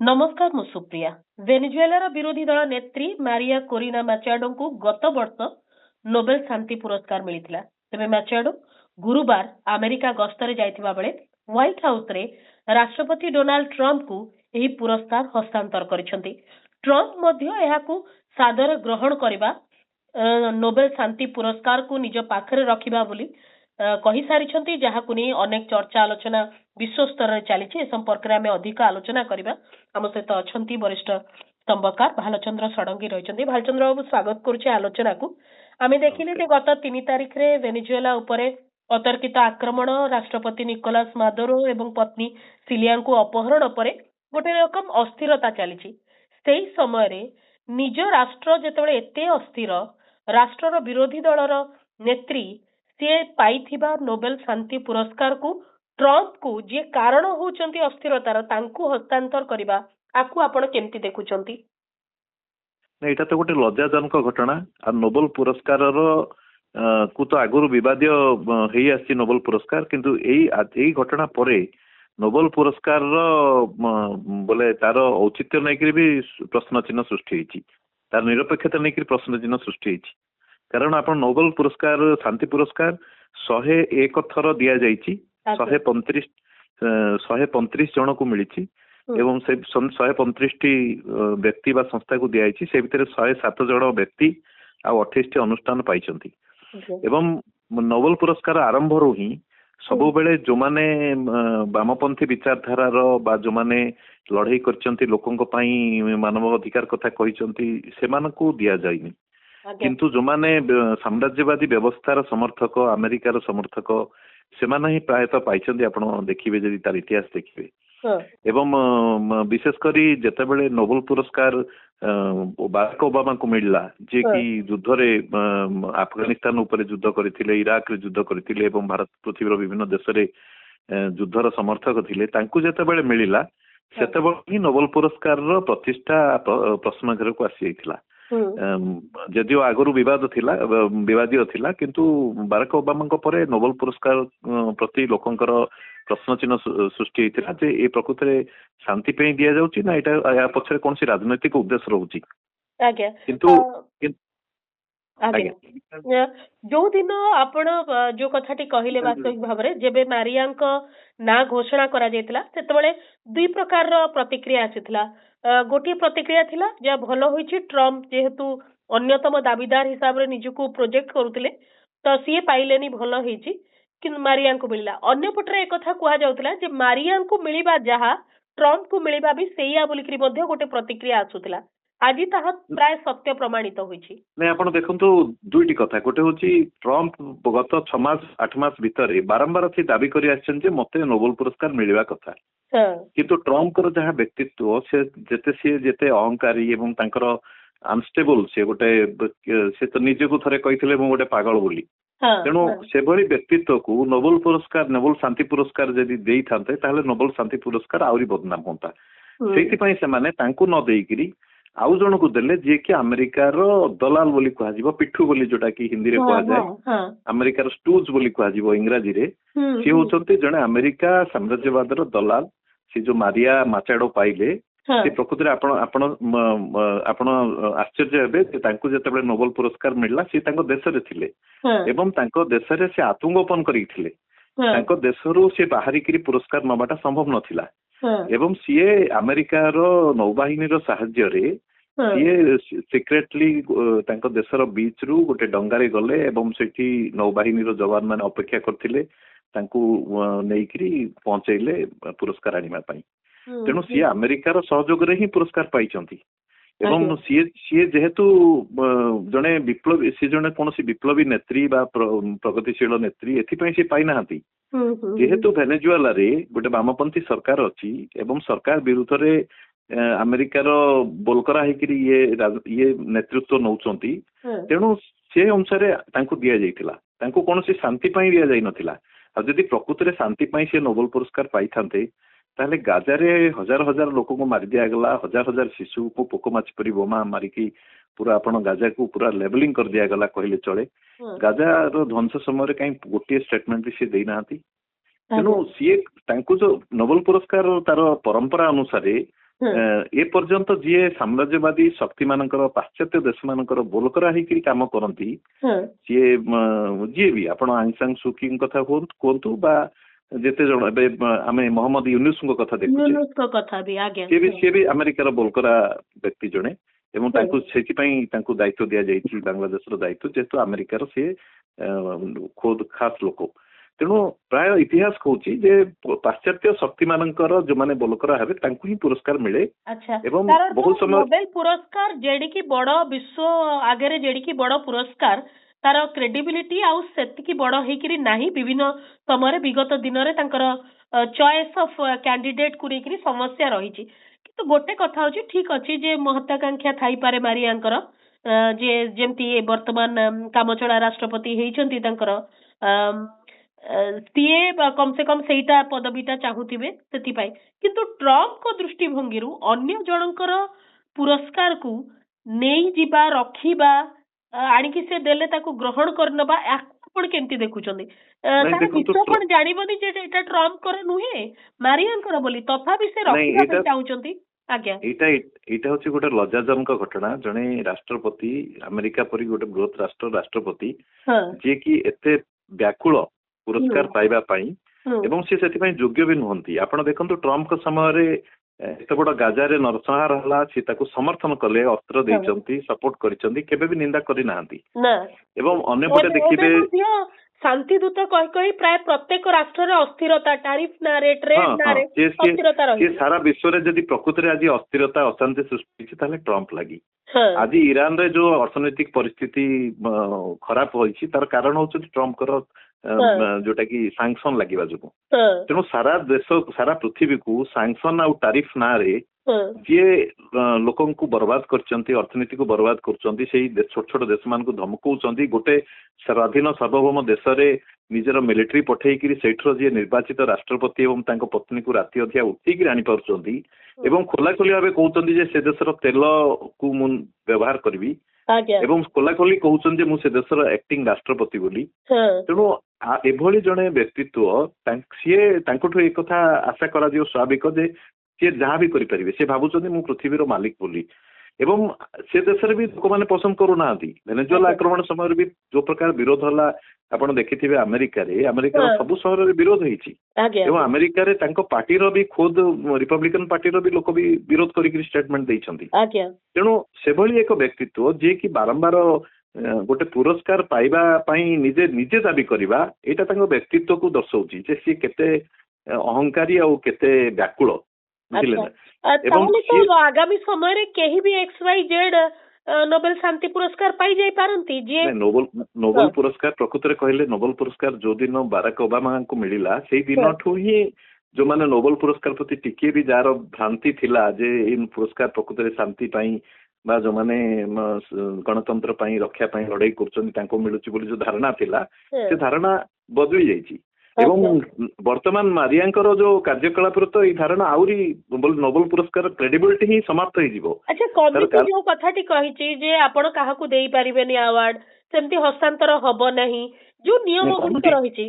नमस्कार मु सुप्रिया। वेनेजुएलार विरोधी दल नेत्री मारिया कोरिना मैचाडो को गत वर्ष नोबेल शांति पुरस्कार मिलिथिला। तेबे मैचाडो गुरुवार अमेरिका गस्तरे जाइथिबा बेले व्हाइट हाउस रे राष्ट्रपति डोनाल्ड ट्रम्प को एही पुरस्कार हस्तांतर करिसंती। ट्रम्प मध्य एहाकू सादर ग्रहण करबा नोबेल शांति पुरस्कार को निज पाखरे रखिबा बोली कही सारिछंती, जहाकू नै अनेक चर्चा आलोचना विश्व स्तर रे चलीछि। ए संपर्क रे आमे अधिक आलोचना करिबा। आम सहित अछंती वरिष्ठ स्तंभकार भालचंद्र षडंगी रहिछंती। भालचंद्र बाबू स्वागत करूछि आलोचना को। आमे देखिले जे गत 3 तारिख रे वेनेजुएला उपरे अतर्कित आक्रमण, राष्ट्रपति निकोलास मादुरो एवं पत्नी सिलिया को अपहरण परे गोटे रकम अस्थिरता चलीछि। सेही समय रे निज राष्ट्र जेतेबेले एते अस्थिर, राष्ट्रर विरोधी दलर नेत्री से पाइथिबा नोबेल शांति पुरस्कार को ट्रम्प को जे कारण होउचंती अस्थिरतार तांकू हस्तांतर करबा आकू आपण केमती देखुचंती? एटा तो गोटे लज्जाजनक घटना। आ नोबेल पुरस्कार को तो आगुर विवादीय हेई आसी नोबेल पुरस्कार, किंतु एई घटना परे नोबेल पुरस्कार बोले तार औचित्य नहीं भी प्रश्न चिन्ह सृष्टि होती, तार निरपेक्षता नहीं प्रश्न चिन्ह सृष्टि होती। कारण आप नोबेल पुरस्कार शांति पुरस्कार 101 थर दि जाइए, 135 जन को मिली एवं से 135 व्यक्ति बा संस्था को दिखाई। से भितर 107 जन व्यक्ति आ 28 अनुष्ठान पाई। एवं नोबेल पुरस्कार आरंभ रू ही सबु बेले जो माने वामपंथी विचारधारार बा जो माने लड़ाई करचंती लोकंक पई मानव अधिकार कथा कहिसंती सेमानकू दिया जाइनी। किंतु जो माने साम्राज्यवादी व्यवस्थार समर्थक, अमेरिकार समर्थक सेमाने ही प्रायतः पाइछंती। आपण देखिबे जदि तार इतिहास देखिबे। एवं विशेषकर जेतेबेले नोबेल पुरस्कार बाराक ओबामा को मिलला, जे कि युद्ध रे अफगानिस्तान ऊपर युद्ध करथिले, इराक रे युद्ध करथिले एवं भारत पृथ्वीर विभिन्न देश रे युद्धर समर्थक थिले, तांकू जेतेबेले मिलिला सेतेबेले ही नोबेल पुरस्कार रो प्रतिष्ठा प्रश्न घर को आसी जाइथिला। जदियो आगुरु विवादीय थिला, किंतु बाराक ओबामा परे नोबेल पुरस्कार प्रति लोकंकर प्रश्न चिन्ह सृष्टि होता जे ए प्रकृत में शांति पे दिया जाउची ना एटा या पछरे कोन सी राजनैतिक उद्देश्य रहउची। आज्ञा किंतु जो दिन आपण जो कथाटी कहले वास्तविक भाव में जेबे मारियांक ना घोषणा करा जायतिला सेतबेले दुई प्रकार रो प्रतिक्रिया आसीथिला। गोटे प्रतिक्रिया थिला जे भलो होईची, ट्रम्प जेहेतु अन्यतम दाबीदार हिसाब रे निजको प्रोजेक्ट करूतिले तो सीए पाइलेनी भलो होईची, कि मारिया को मिलला। अन्य पटरे एक कथा कुहा जाउतिला जे मारिया को मिलिबा जहा ट्रम्प को मिलिबा भी सेया बोलिकरी मध्ये गोटे प्रतिक्रिया आसुतिला। आज ताहा प्राय सत्य प्रमाणित होईची। नै आपण देखंतु दुईटी कथा। गोटे होची ट्रम्प गत 6 मास 8 मास भितर बारंबार से दाबी करि आछन जे मते नोबेल पुरस्कार मिलिबा कथा। किंतु ट्रम्प कर जहा व्यक्तित्व से जेते अहंकारी एवं तांकर अनस्टेबल से गोटे से तो निजे को थरे कहिथिले मो गोटे पागल बोली। तेणु से भली व्यक्तित्व को नोबेल पुरस्कार, नोबेल शांति पुरस्कार जदि देई थांते ताहले नोबेल शांति पुरस्कार आउरी बदनाम होता। सेति पई से माने तांकू न देइकरी आउ जन को देले जे कि अमेरिकार दलाल बोली कहा जिवो, पिठू बोली जोटा कि हिंदी रे कहा जाय, अमेरिकार स्टूज बोली कहा जिवो इंग्रजी रे। से होचंती जने अमेरिका साम्राज्यवादर दलाल। से जो मारिया माचाडो पाइले से प्रकृति रे आपण आश्चर्य हेबे जे तांकू जेतेबेले नोबेल पुरस्कार मिलला से तांको देश रे थिले एवं तांको देश रे से आत्मगोपन करिथिले। तांको देशरू से बाहरिकरी पुरस्कार नबाटा संभव नथिला। एवं सीए अमेरिकार नौबाहिनी रो साहाय्य रे सीए सिक्रेटली तांको देशर बीच रू गोटे डंगारे गले एवं सेठी नौबाहिनी रो जवान माने अपेक्षा करथिले तांकू नेइकरी पहुंचैले पुरस्कार आनिमा पई। तेणु सीए अमेरिकार सहयोग रे ही पुरस्कार पाइचंती। एवं सीए जेहेतु जने विप्लवी, सी जने कोनोसी विप्लवी नेत्री बा प्रगतिशील नेत्री एथि से पाई नाहंती। जेहेतु वेनेजुएला रे गोटे वामपंथी सरकार अछि एवं सरकार विरुद्ध रे अमेरिकार बोलकरा हेकरी ये नेतृत्व नौचंती। तेणु से अनुसार तांकू दिया जाइथिला, तांकू कोनोसी शांति पई दिया जाई नथिला। आ जदि प्रकृत रे शांति पई से नोबेल पुरस्कार पाई थांते ताहले गाजा रे हजार हजार लोक को मार दिया गला, हजार हजार शिशु को पोकोमाछ परी बोमा मारिकी पूरा आपण गाजा को पूरा लेवलिंग कर दिया गला कहले चले। गाजा रो ध्वंस समय रे काई गोटे स्टेटमेंट भी से देई नाहंती। तेणु सीए तांकू जो नोबेल पुरस्कार तार परंपरा अनुसार ଏ ପର୍ଯ୍ୟନ୍ତ ଯିଏ ସାମ୍ରାଜ୍ୟବାଦୀ ଶକ୍ତି ମାନଙ୍କର ପାଶ୍ଚାତ୍ୟ ଦେଶ ମାନଙ୍କର ବୋଲକରା ହେଇକିରି କାମ କରନ୍ତି ଯିଏ ବି ଆପଣ ଆଙ୍ଗ ସାଙ୍ଗ ସୁକିଙ୍କ କଥା କୁହନ୍ତୁ ବା ଯେତେ ଜଣ ଏବେ ଆମେ ମହମ୍ମଦ ୟୁନୁସଙ୍କ କଥା ଦେଖୁଛେ ସିଏ ବି ଆମେରିକାର ବୋଲକରା ବ୍ୟକ୍ତି ଜଣେ ଏବଂ ତାଙ୍କୁ ସେଥିପାଇଁ ତାଙ୍କୁ ଦାୟିତ୍ୱ ଦିଆଯାଇଛି ବାଂଲାଦେଶର ଦାୟିତ୍ୱ ଯେହେତୁ ଆମେରିକାର ସିଏ ଖୋଦ ଖାସ ଲୋକ। ତେଣୁ ପ୍ରାୟ ଇତିହାସ କହୁଛି ଯେ ପାଶ୍ଚାତ୍ୟ ଶକ୍ତି ମାନଙ୍କର ଯୋଉମାନେ ବୋଲକରା ହେବେ ତାଙ୍କୁ ହିଁ ପୁରସ୍କାର ମିଳେ ଏବଂ ବହୁତ ସମୟ ନୋବେଲ ପୁରସ୍କାର ଯେଡିକି ବଡ ବିଶ୍ବ ଆଗରେ ଯେଡିକି ବଡ ପୁରସ୍କାର ତାର କ୍ରେଡିବିଲିଟି ଆଉ ସେତିକି ବଡ ହେଇକିରି ନାହିଁ। ବିଭିନ୍ନ ସମୟରେ ବିଗତ ଦିନରେ ତାଙ୍କର ଚଏସ୍ ଅଫ୍ କ୍ୟାଣ୍ଡିଡେଟ କୁ ନେଇକିରି ସମସ୍ୟା ରହିଛି। କିନ୍ତୁ ଗୋଟେ କଥା ହଉଛି ଠିକ ଅଛି ଯେ ମହତ୍ୱାକାଂକ୍ଷା ଥାଇପାରେ ମାରିଆଙ୍କର ଯେ ଯେମିତି ବର୍ତ୍ତମାନ କାମଚଳା ରାଷ୍ଟ୍ରପତି ହେଇଛନ୍ତି ତାଙ୍କର ସିଏ କମ ସେ କମ ସେଇଟା ପଦବୀଟା ଚାହୁଁଥିବେ ସେଥିପାଇଁ। କିନ୍ତୁ ଟ୍ରମ୍ପଙ୍କ ଦୃଷ୍ଟିଭଙ୍ଗୀରୁ ଅନ୍ୟ ଜଣଙ୍କର ପୁରସ୍କାରକୁ ନେଇଯିବା ରଖିବା ଆଣିକି ସେ ଦେଲେ ତାକୁ ଗ୍ରହଣ କରିନେବା ଆପଣ କେମିତି ଦେଖୁଛନ୍ତି? ତାର ବିଶ୍ଵ କଣ ଜାଣିବନି ଯେ ଏଇଟା ଟ୍ରମ୍ପଙ୍କର ନୁହେଁ ମାରିଆଙ୍କର ବୋଲି ତଥାପି ସେ ରଖିବା ପାଇଁ ଚାହୁଁଛନ୍ତି? ଆଜ୍ଞା ଏଇଟା ହଉଛି ଗୋଟେ ଲଜ୍ଜାଜନକ ଘଟଣା। ଜଣେ ରାଷ୍ଟ୍ରପତି ଆମେରିକା ପରି ଗୋଟେ ବୃହତ ରାଷ୍ଟ୍ରପତି ଯିଏକି ଏତେ ବ୍ୟାକୁଳ ପୁରସ୍କାର ପାଇବା ପାଇଁ ଏବଂ ସେ ସେଥିପାଇଁ ଯୋଗ୍ୟ ବି ନୁହନ୍ତି। ଆପଣ ଦେଖନ୍ତୁ ଟ୍ରମ୍ପଙ୍କ ସମୟରେ ଏତେ ବଡ ଗାଜାରେ ନରସଂହାର ହେଲା ସେ ତାକୁ ସମର୍ଥନ କଲେ ଅସ୍ତ୍ର ଦେଇଛନ୍ତି ସପୋର୍ଟ କରିଛନ୍ତି କେବେ ବି ନିନ୍ଦା କରିନାହାନ୍ତି। ଏବଂ ଅନ୍ୟପଟେ ଦେଖିବେ ଶାନ୍ତିଦୂତ କହି କହି ପ୍ରାୟ ପ୍ରତ୍ୟେକ ରାଷ୍ଟ୍ରରେ ଅସ୍ଥିରତା ଟାରିଫ ନାଁରେ ଟ୍ରେଡ୍ ନାଁରେ ଅସ୍ଥିରତା ରହିଛି। ସାରା ବିଶ୍ୱରେ ଯଦି ପ୍ରକୃତରେ ଆଜି ଅସ୍ଥିରତା ଅଶାନ୍ତି ସୃଷ୍ଟି ହେଇଛି ତାହେଲେ ଟ୍ରମ୍ପ ଲାଗି। ଆଜି ଇରାନରେ ଯୋଉ ଅର୍ଥନୈତିକ ପରିସ୍ଥିତି ଖରାପ ହୋଇଛି ତାର କାରଣ ହଉଛି ଟ୍ରମ୍ପଙ୍କର ଯୋଉଟା କି ସାଂସନ ଲାଗିବା ଯୋଗୁଁ। ତେଣୁ ସାରା ଦେଶ ସାରା ପୃଥିବୀକୁ ସାଂସନ ଆଉ ଟାରିଫ ନାଁରେ ଯିଏ ଲୋକଙ୍କୁ ବରବାଦ କରିଛନ୍ତି ଅର୍ଥନୀତିକୁ ବରବାଦ କରୁଛନ୍ତି ସେଇ ଛୋଟ ଛୋଟ ଦେଶ ମାନଙ୍କୁ ଧମକଉଛନ୍ତି। ଗୋଟେ ସ୍ୱାଧୀନ ସାର୍ବଭୌମ ଦେଶରେ ନିଜର ମିଲିଟାରୀ ପଠେଇକିରି ସେଇଠାର ଯିଏ ନିର୍ବାଚିତ ରାଷ୍ଟ୍ରପତି ଏବଂ ତାଙ୍କ ପତ୍ନୀକୁ ରାତି ଅଧିଆ ଉଠେଇକିରି ଆଣିପାରୁଛନ୍ତି ଏବଂ ଖୋଲାଖୋଲି ଭାବେ କହୁଛନ୍ତି ଯେ ସେ ଦେଶର ତେଲକୁ ମୁଁ ବ୍ୟବହାର କରିବି ଏବଂ ଖୋଲାଖୋଲି କହୁଛନ୍ତି ଯେ ମୁଁ ସେ ଦେଶର ଆକ୍ଟିଂ ରାଷ୍ଟ୍ରପତି ବୋଲି। ତେଣୁ ଏଭଳି ଜଣେ ବ୍ୟକ୍ତିତ୍ୱ ସିଏ ତାଙ୍କଠୁ ଏ କଥା ଆଶା କରାଯିବ ସ୍ୱାଭାବିକ ଯେ ସିଏ ଯାହା ବି କରିପାରିବେ। ସେ ଭାବୁଛନ୍ତି ମୁଁ ପୃଥିବୀର ମାଲିକ ବୋଲି ଏବଂ ସେ ଦେଶରେ ବି ଲୋକମାନେ ପସନ୍ଦ କରୁନାହାନ୍ତି। ଭେନେଜୁଏଲା ଆକ୍ରମଣ ସମୟରେ ବି ଯୋଉ ପ୍ରକାର ବିରୋଧ ହେଲା ଆପଣ ଦେଖିଥିବେ ଆମେରିକାର ସବୁ ସହରରେ ବିରୋଧ ହେଇଛି ଏବଂ ଆମେରିକାରେ ତାଙ୍କ ପାର୍ଟିର ବି ଖୋଦ ରିପବ୍ଲିକାନ ପାର୍ଟିର ବି ଲୋକ ବି ବିରୋଧ କରିକି ଷ୍ଟେଟମେଣ୍ଟ ଦେଇଛନ୍ତି। ତେଣୁ ସେଭଳି ଏକ ବ୍ୟକ୍ତିତ୍ୱ ଯିଏକି ବାରମ୍ବାର ଗୋଟେ ପୁରସ୍କାର ପାଇବା ପାଇଁ ନିଜେ ଦାବି କରିବା ଏଇଟା ତାଙ୍କ ବ୍ୟକ୍ତିତ୍ୱକୁ ଦର୍ଶାଉଛି ଯେ ସିଏ କେତେ ଅହଙ୍କାରୀ ଆଉ କେତେ ବ୍ୟାକୁଳ। ଆଗାମୀ ସମୟରେ କେହି ବି XYZ ନୋବେଲ ଶାନ୍ତି ପୁରସ୍କାର ପାଇଯାଇ ପାରନ୍ତି। ନୋବେଲ ପୁରସ୍କାର ପ୍ରକୃତରେ କହିଲେ ନୋବେଲ ପୁରସ୍କାର ଯୋଉ ଦିନ ବାରାକ ଓବାମାଙ୍କୁ ମିଳିଲା ସେଇ ଦିନଠୁ ହିଁ ଯୋଉମାନେ ନୋବେଲ ପୁରସ୍କାର ପ୍ରତି ଟିକେ ବି ଯାହାର ଭ୍ରାନ୍ତି ଥିଲା ଯେ ଏଇ ପୁରସ୍କାର ପ୍ରକୃତରେ ଶାନ୍ତି ପାଇଁ ବା ଯୋଉମାନେ ଗଣତନ୍ତ୍ର ପାଇଁ ରକ୍ଷା ପାଇଁ ଲଢେଇ କରୁଛନ୍ତି ତାଙ୍କୁ ମିଳୁଛି ବୋଲି ଯୋଉ ଧାରଣା ଥିଲା ସେ ଧାରଣା ବଦଳି ଯାଇଛି ଏବଂ ବର୍ତ୍ତମାନ ମାରିଆଙ୍କର ଯୋଉ କାର୍ଯ୍ୟକଳାପରେ ତ ଏଇ ଧାରଣା ଆହୁରି ନୋବେଲ ପୁରସ୍କାର କ୍ରେଡିବିଲିଟି ହିଁ ସମାପ୍ତ ହେଇଯିବ। ଆଚ୍ଛା କମିଟି ଯୋଉ କଥାଟି କହିଛି ଯେ ଆପଣ କାହାକୁ ଦେଇପାରିବେନି ଆୱାର୍ଡ ସେମିତି ହସ୍ତାନ୍ତର ହବ ନାହିଁ ଯୋଉ ନିୟମ ଗୁଡିକ ରହିଛି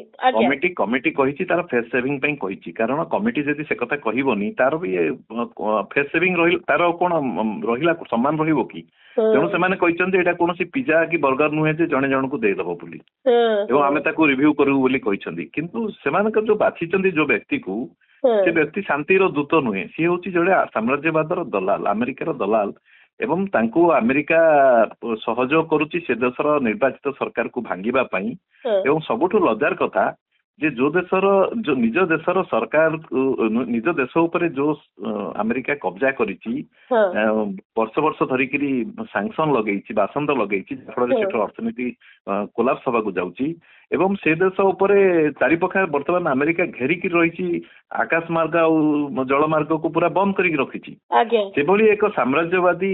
କମିଟି କହିଛି ତାର ଫେସ୍ ସେଭିଂ ପାଇଁ କହିଛି। କାରଣ କମିଟି ଯଦି ସେ କଥା କହିବନି ତାର ବି ଫେସ୍ ସେଭିଂ ତାର କଣ ରହିଲା ସମ୍ମାନ ରହିବ କି? ତେଣୁ ସେମାନେ କହିଛନ୍ତି ଏଇଟା କୌଣସି ପିଜା କି ବର୍ଗର ନୁହେଁ ଯେ ଜଣେ ଜଣଙ୍କୁ ଦେଇଦବ ବୋଲି ଏବଂ ଆମେ ତାକୁ ରିଭ୍ୟୁ କରିବୁ ବୋଲି କହିଛନ୍ତି। କିନ୍ତୁ ସେମାନଙ୍କର ଯୋଉ ବାଛିଛନ୍ତି ଯୋଉ ବ୍ୟକ୍ତିକୁ ସେ ବ୍ୟକ୍ତି ଶାନ୍ତିର ଦୂତ ନୁହେଁ। ସିଏ ହଉଛି ଜଣେ ସାମ୍ରାଜ୍ୟବାଦର ଦଲାଲ ଆମେରିକାର ଦଲାଲ ଏବଂ ତାଙ୍କୁ ଆମେରିକା ସହଯୋଗ କରୁଛି ସେ ଦେଶର ନିର୍ବାଚିତ ସରକାରକୁ ଭାଙ୍ଗିବା ପାଇଁ। ଏବଂ ସବୁଠୁ ଲଜ୍ଜାର କଥା ଯେ ଯୋଉ ଦେଶର ନିଜ ଦେଶର ସରକାର ନିଜ ଦେଶ ଉପରେ ଯୋଉ ଆମେରିକା କବ୍ଜା କରିଛି ବର୍ଷ ବର୍ଷ ଧରିକିରି ସାଂସନ ଲଗେଇଛି ବାସନ୍ଦ ଲଗେଇଛି ଯାହାଫଳରେ ସେଠୁ ଅର୍ଥନୀତି କୋଲାପ୍ସ ହବାକୁ ଯାଉଛି ଏବଂ ସେ ଦେଶ ଉପରେ ଚାରିପାଖରେ ବର୍ତ୍ତମାନ ଆମେରିକା ଘେରିକି ରହିଛି ଆକାଶ ମାର୍ଗ ଆଉ ଜଳ ମାର୍ଗକୁ ପୁରା ବନ୍ଦ କରିକି ରଖିଛି। ସେଭଳି ଏକ ସାମ୍ରାଜ୍ୟବାଦୀ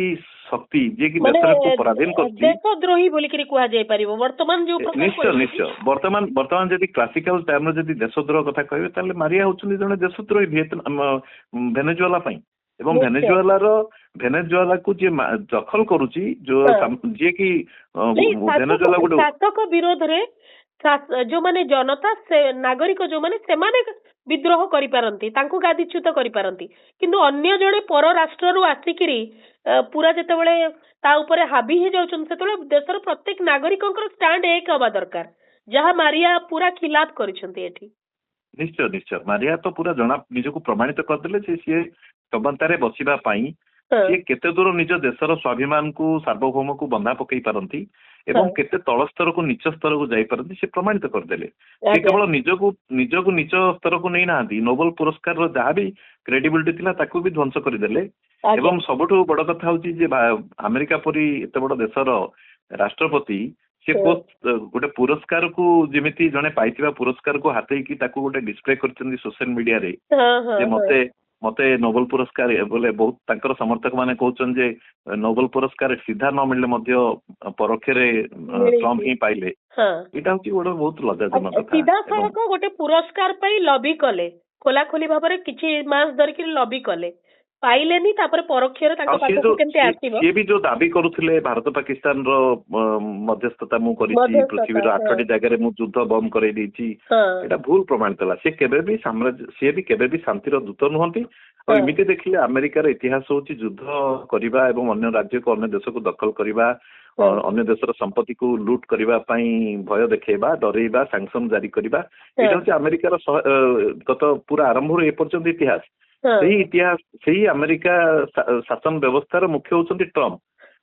ଶକ୍ତି ଯିଏକି ଦେଶକୁ ପରାଧୀନ କରୁଛି ଦେଶଦ୍ରୋହୀ ବୋଲିକିରି କୁହାଯାଇ ପାରିବ ବର୍ତ୍ତମାନ ଯୋଉ ନିଶ୍ଚୟ ବର୍ତ୍ତମାନ ଯଦି କ୍ଲାସିକାଲ ଟାଇମରେ ଯଦି ଦେଶଦ୍ରୋହ କଥା କହିବେ ତାହେଲେ ମାରିଆ ହଉଛନ୍ତି ଜଣେ ଦେଶଦ୍ରୋହୀ ଭେନେଜୁଏଲା ପାଇଁ ଏବଂ ଭେନେଜୁଏଲାକୁ ଯିଏ ଦଖଲ କରୁଛି ଯିଏକି ଭେନେଜୁଏଲା ଗୋଟେ ଶାସକ ବିରୋଧରେ ଯୋଉମାନେ ଜନତା ନାଗରିକ ଯୋଉମାନେ ସେମାନେ विद्रोह करिपारंती तांको गादीच्युत करिपारंती किंतु अन्य जणे पर राष्ट्ररू आसिकिरी पूरा जेतेबेले ता उपरे हाबी हे जाउछन सेतेबेले देशर प्रत्येक नागरिकंकर स्टैंड एक हवा दरकार जहा मारिया पूरा खिलाफ करिसंती एठी। निश्चय निश्चय मारिया तो पूरा जना निजको प्रमाणित करदेले जे सी क्षमतारे बसिबा पाई सी केते दूर निज देशर स्वाभिमान को सार्वभौम को बंधा पकई पारंती एवं केते तल स्तर को नीच स्तर को जाई पारंती से प्रमाणित करदेले। से केवल निजको नीच स्तर को नै नांदी नोबेल पुरस्कार रो जहा भी क्रेडिबिलिटी थिला ताकू भी ध्वंस करदेले। एवं सबठु बड़ कथा होची जे अमेरिका परी एते बड़ देशर राष्ट्रपति से गोटे पुरस्कार को जेमिति जने पाइथिबा पुरस्कार को हाथै की ताकू गोटे डिस्प्ले करचंदी सोशल मीडिया रे जे मते मते नोबेल पुरस्कार बोले बहुत तांकर समर्थक माने कहउछन जे नोबेल पुरस्कार सीधा न मिलले मध्य परोक्षरे ट्रम्प ही पाइले। एटा होची गोटे बहुत लज्जाजनक कथा। सीधा सड़क गोटे पुरस्कार पई लॉबी कले खोला खोली भाबरे किछि मास धर के लॉबी कले पाइलेनी तापर परोक्षरे तांको पाखो केनते आसीबो ये भी जो दाबी करूथिले भारत पाकिस्तान रो मध्यस्थता मु करिछि पृथ्वी रो 8टी जगह रे मु युद्ध बम करे दीची एटा भूल प्रमाणित होला। से केबे भी साम्राज्य से भी केबे भी शांतिर दूत नहंती। और इमिति देखिले अमेरिका रो इतिहास होची युद्ध करिबा एवं अन्य राज्य को अन्य देश को दखल करिबा और अन्य देशर संपत्ति को लूट करिबा पई भय देखेबा डरेबा सैंक्शन जारी करिबा एटा होची अमेरिका रो गत पूरा आरंभ रो ए पर्यंत इतिहास। सही इतिहास सही अमेरिका शासन व्यवस्था मुख्य होचंती ट्रम्प।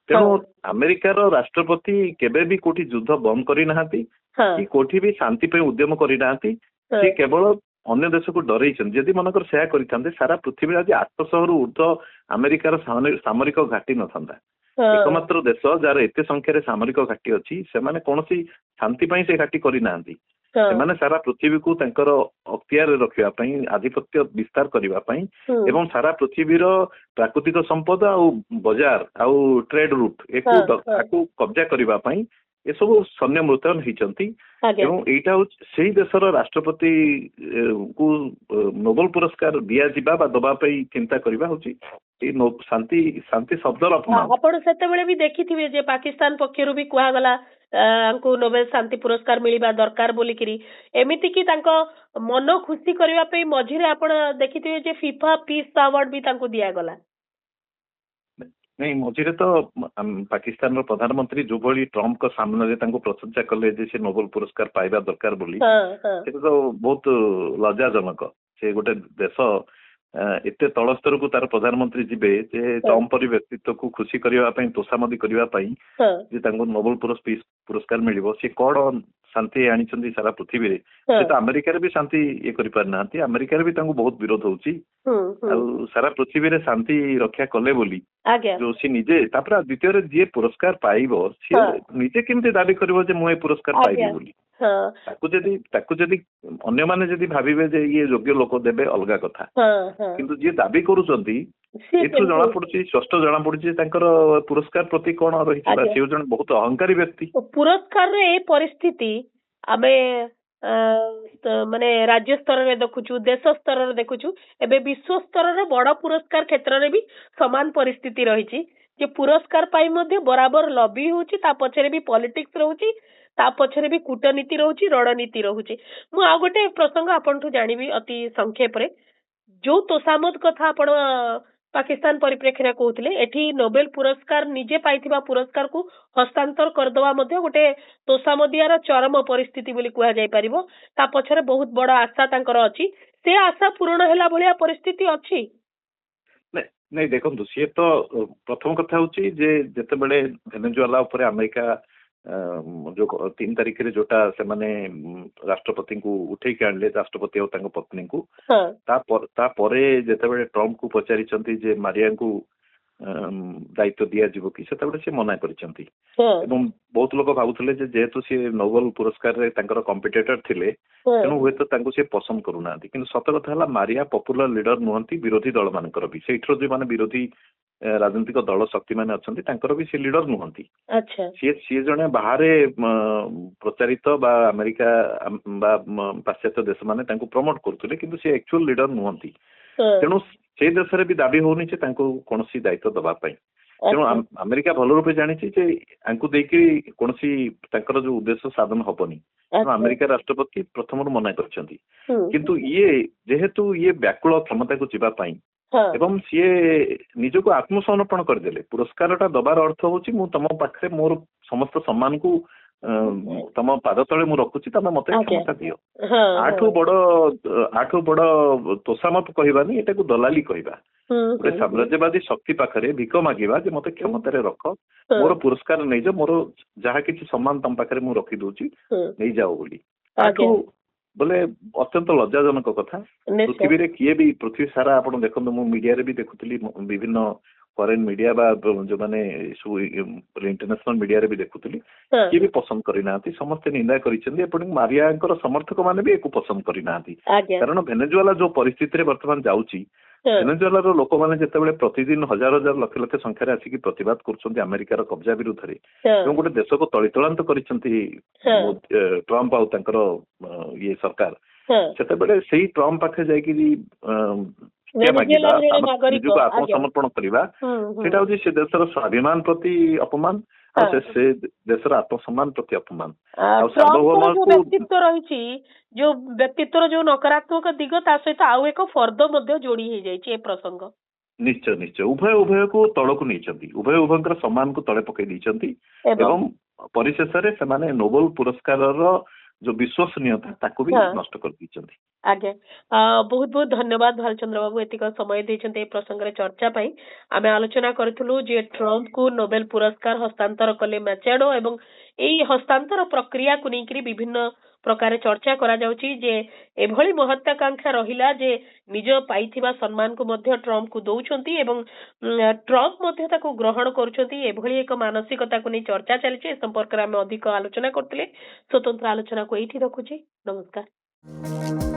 तेणु अमेरिकार राष्ट्रपति केबे भी कोठी युद्ध बंद करी नाहांती कि कोठी भी शांति पे उद्यम करी नाहांती। से केवल अन्य देश को डरैछन जदि मनकर सेया करिथांते सारा पृथ्वी आज 800 रु ऊर्ध्व अमेरिकार सामरिक घाटी नथांता। एकमात्र देश जार एते संख्या रे सामरिक घाटी अछि से माने कोनोसी शांति पई से घाटी करी नाहांती। ସେମାନେ ସାରା ପୃଥିବୀକୁ ତାଙ୍କର ଅକ୍ତିଆରରେ ରଖିବା ପାଇଁ ଆଧିପତ୍ୟ ବିସ୍ତାର କରିବା ପାଇଁ ଏବଂ ସାରା ପୃଥିବୀର ପ୍ରାକୃତିକ ସମ୍ପଦ ଆଉ ବଜାର ଆଉ ଟ୍ରେଡ୍ ରୁଟ୍ ଏକୁ କବ୍ଜା କରିବା ପାଇଁ ଏସବୁ ସୈନ୍ୟ ମୁତୟନ ହେଇଛନ୍ତି। ଏବଂ ଏଇଟା ହଉଛି ସେଇ ଦେଶର ରାଷ୍ଟ୍ରପତି କୁ ନୋବେଲ ପୁରସ୍କାର ଦିଆଯିବା ବା ଦବା ପାଇଁ ଚିନ୍ତା କରିବା ହଉଛି ଶାନ୍ତି ଶାନ୍ତି ଶବ୍ଦର ଅପମାନ। ଆପଣ ସେତେବେଳେ ବି ଦେଖିଥିବେ ଯେ ପାକିସ୍ତାନ ପକ୍ଷରୁ ବି କୁହାଗଲା ଆମକୁ ନୋବେଲ ଶାନ୍ତି ପୁରସ୍କାର ମିଳିବା ଦରକାର ବୋଲିକିରି ଏମିତି କି ତାଙ୍କ ମନ ଖୁସି କରିବା ପାଇଁ ମଝିରେ ଆପଣ ଦେଖିଥିବେ ଯେ ଫିଫା ପିସ୍ ଆୱାର୍ଡ ବି ତାଙ୍କୁ ଦିଆଗଲା। नहीं मझे तो पाकिस्तान रो प्रधानमंत्री जो भली ट्रम्प को सामने तांको प्रशंसा कले जे से नोबेल पुरस्कार पाइबा दरकार बोली से तो बहुत लज्जाजनक। से गोटे देश एते तल स्तर को तार प्रधानमंत्री जिबे जे ट्रम्प परि व्यक्तित्व को खुशी करिवा पई तोषामदी करिवा पई जे तांको नोबेल पुरस्कार मिलिबो से कोड शांति आनिचंदी सारा पृथ्वी रे से तो अमेरिका रे भी शांति ये करि पार नांती। अमेरिका रे भी तांको बहुत विरोध होउची आ सारा पृथ्वी रे शांति रक्षा कले बोली जो सी निजे तापर द्वितीय रे जे पुरस्कार पाइबो से निजे केमते दाबी करबो जे मु ए पुरस्कार पाइबी बोली ताकू जदी अन्य माने जदी भाबिबे जे ये योग्य लोक देबे अलगा कथा किंतु जे दाबी करूचंती एथु जणा पडुची स्पष्ट जणा पडुची तांकर पुरस्कार प्रति कोन रहितबा से जण बहुत अहंकारी व्यक्ति। पुरस्कार रे ए परिस्थिति आमे माने राज्य स्तर रे देखुचु देश स्तर रे देखुचु एबे विश्व स्तर रे बड़ पुरस्कार क्षेत्र रे भी समान परिस्थिति रहिची जे पुरस्कार पाई मध्ये बराबर लॉबी होची ता पछरे भी पॉलिटिक्स रहउची ता पछरे भी कूटनीति रहउची रणनीति रहउची। मु आ गोटे प्रसंग आपनठु जानिबी अति संक्षेप रे जो तोसामद कथा आपण पाकिस्तान परिप्रेक्षी कहते एठी नोबेल पुरस्कार निजे पाइथिबा पुरस्कार को हस्तांतर करदवा मध्ये गोटे तोसामदियार चरम परिस्थिति बोली कुहा जाय परिबो। ता पछरे बहुत बड़ आशा तांकर अछि से आशा पूर्ण होला भलिया परिस्थिति अछि। नहीं देखो सी तो प्रथम कथा होची जे जते बेले वेनेजुएला ऊपर अमेरिका जो 3 तारिख रे जोटा से माने राष्ट्रपति को उठे के आनले राष्ट्रपति और तांको पत्नी को ता परे जते बेले ट्रम्प को पचारि चंती जे मारिया को दायित्व दिया जीवो कि सेता बेले से मना करिसंती एवं बहुत लोग भाबुथले जे जेतु से नोबेल पुरस्कार रे तांकर कॉम्पिटिटर थिले तेनु होय तो तांको से पसंद करूनांती किंतु सत कथा हला मारिया पॉपुलर लीडर नुहंती विरोधी दल मानकर भी सेठरो जे माने विरोधी राजनीतिक दल शक्ति माने अछंती तांकर भी से लीडर नुहंती। अच्छा सी जने बाहरे प्रचारित बा अमेरिका बा पाश्चात्य देश माने तांको प्रमोट करथुले किंतु से एक्चुअल लीडर नुहंती। तेणु से देश रे भी दाबी होनी जे तांको कोनोसी दायित्व दबा पई ତେଣୁ ଆଚ୍ଛା। ଆମେରିକା ଭଲ ରୂପେ ଜାଣିଛି ଯେ ଆଙ୍କୁ ଦେଇକି କୌଣସି ତାଙ୍କର ଯୋଉ ଉଦ୍ଦେଶ୍ୟ ସାଧନ ହବନି। ତେଣୁ ଆଚ୍ଛା। ଆମେରିକା ରାଷ୍ଟ୍ରପତି ପ୍ରଥମରୁ ମନା କରିଛନ୍ତି। ହୁଁ। କିନ୍ତୁ ଯେହେତୁ ଇଏ ବ୍ୟାକୁଳ କ୍ଷମତାକୁ ଯିବା ପାଇଁ ହଁ। ଏବଂ ସିଏ ନିଜକୁ ଆତ୍ମସମର୍ପଣ କରିଦେଲେ, ପୁରସ୍କାରଟା ଦବାର ଅର୍ଥ ହଉଛି ମୁଁ ତମ ପାଖରେ ମୋର ସମସ୍ତ ସମ୍ମାନକୁ ତମ ପାଦ ତଳେ ମୁଁ ରଖୁଛି, ତମେ ମତେ ଆଜ୍ଞା। କ୍ଷମତା ଦିଅ। ହଁ, ଆଠୁ ବଡ ତୋଷାମତ କହିବାନି, ଏଟାକୁ ଦଲାଲି କହିବା। ଗୋଟେ ସାମ୍ରାଜ୍ୟବାଦୀ ଶକ୍ତି ପାଖରେ ଭିକ ମାଗିବା ଯେ ମତେ କ୍ଷମତାରେ ରଖ, ମୋର ପୁରସ୍କାର ନେଇଯାଅ, ମୋର ଯାହା କିଛି ସମ୍ମାନ ତମ ପାଖରେ ମୁଁ ରଖିଦଉଛି, ନେଇଯାଅ ବୋଲି। ଆଠୁ ବୋଲେ ଅତ୍ୟନ୍ତ ଲଜ୍ଜାଜନକ କଥା। ପୃଥିବୀରେ କିଏ ବି, ପୃଥିବୀ ସାରା ଆପଣ ଦେଖନ୍ତୁ, ମୁଁ ମିଡିଆରେ ବି ଦେଖୁଥିଲି, ବିଭିନ୍ନ ଫରେନ୍ ମିଡିଆ ବା ଯୋଉମାନେ ସବୁ ଇଣ୍ଟରନ୍ୟାସନାଲ ମିଡିଆରେ ବି ଦେଖୁଥିଲି, କିଏ ବି ପସନ୍ଦ କରିନାହାନ୍ତି, ସମସ୍ତେ ନିନ୍ଦା କରିଛନ୍ତି। ଏପଟେ ମାରିଆଙ୍କର ସମର୍ଥକ ମାନେ ବି ଏକୁ ପସନ୍ଦ କରିନାହାନ୍ତି। କାରଣ ଭେନେଜୁଏଲା ଯୋଉ ପରିସ୍ଥିତିରେ ବର୍ତ୍ତମାନ ଯାଉଛି, ଭେନେଜୁଏଲାର ଲୋକମାନେ ଯେତେବେଳେ ପ୍ରତିଦିନ ହଜାର ହଜାର ଲକ୍ଷ ଲକ୍ଷ ସଂଖ୍ୟାରେ ଆସିକି ପ୍ରତିବାଦ କରୁଛନ୍ତି ଆମେରିକାର କବ୍ଜା ବିରୁଦ୍ଧରେ, ଏବଂ ଗୋଟେ ଦେଶକୁ ତଳିତଳାନ୍ତ କରିଛନ୍ତି ଟ୍ରମ୍ପ ଆଉ ତାଙ୍କର ଇଏ ସରକାର, ସେତେବେଳେ ସେଇ ଟ୍ରମ୍ପ ପାଖରେ ଯାଇକି ମାଗିବା, ନିଜକୁ ଆତ୍ମସମର୍ପଣ କରିବା, ସେଇଟା ହଉଛି ସେ ଦେଶର ସ୍ୱାଭିମାନ ପ୍ରତି ଅପମାନ, ଆଉ ସେ ଦେଶର ଆତ୍ମସମ୍ମାନ ପ୍ରତି ଅପମାନ। ଆଉ ବ୍ୟକ୍ତିତ୍ୱ ରହିଛି, ଯୋଉ ବ୍ୟକ୍ତିତ୍ୱର ଯୋଉ ନକାରାତ୍ମକ ଦିଗ, ତା ସହିତ ଆଉ ଏକ ଫର୍ଦ୍ଦ ମଧ୍ୟ ଯୋଡି ହେଇଯାଇଛି ଏ ପ୍ରସଙ୍ଗ। ନିଶ୍ଚୟ ନିଶ୍ଚୟ, ଉଭୟକୁ ତଳକୁ ନେଇଛନ୍ତି, ଉଭୟଙ୍କର ସମ୍ମାନକୁ ତଳେ ପକେଇ ଦେଇଛନ୍ତି, ଏବଂ ପରିଶେଷରେ ସେମାନେ ନୋବେଲ ପୁରସ୍କାରର ଯୋଉ ବିଶ୍ୱସନୀୟତା ତାକୁ ବି ନଷ୍ଟ କରିଦେଇଛନ୍ତି। ଆଜ୍ଞା, ବହୁତ ବହୁତ ଧନ୍ୟବାଦ ଭାଲଚନ୍ଦ୍ର ବାବୁ, ଏତିକ ସମୟ ଦେଇଛନ୍ତି ଏ ପ୍ରସଙ୍ଗରେ ଚର୍ଚ୍ଚା ପାଇଁ। ଆମେ ଆଲୋଚନା କରିଥିଲୁ ଯେ ଟ୍ରମ୍ପକୁ ନୋବେଲ ପୁରସ୍କାର ହସ୍ତାନ୍ତର କଲେ ମ୍ୟାଚାଡୋ, ଏବଂ ଏଇ ହସ୍ତାନ୍ତର ପ୍ରକ୍ରିୟାକୁ ନେଇକରି ବିଭିନ୍ନ ପ୍ରକାର ଚର୍ଚ୍ଚା କରାଯାଉଛି ଯେ ଏଭଳି ମହତ୍ୱାକାଂକ୍ଷା ରହିଲା ଯେ ନିଜ ପାଇଥିବା ସମ୍ମାନକୁ ମଧ୍ୟ ଟ୍ରମ୍ପକୁ ଦଉଛନ୍ତି, ଏବଂ ଟ୍ରମ୍ପ ମଧ୍ୟ ତାକୁ ଗ୍ରହଣ କରୁଛନ୍ତି। ଏଭଳି ଏକ ମାନସିକତାକୁ ନେଇ ଚର୍ଚ୍ଚା ଚାଲିଛି। ଏ ସମ୍ପର୍କରେ ଆମେ ଅଧିକ ଆଲୋଚନା କରୁଥିଲେ। ସ୍ୱତନ୍ତ୍ର ଆଲୋଚନାକୁ ଏଇଠି ରଖୁଛି। ନମସ୍କାର।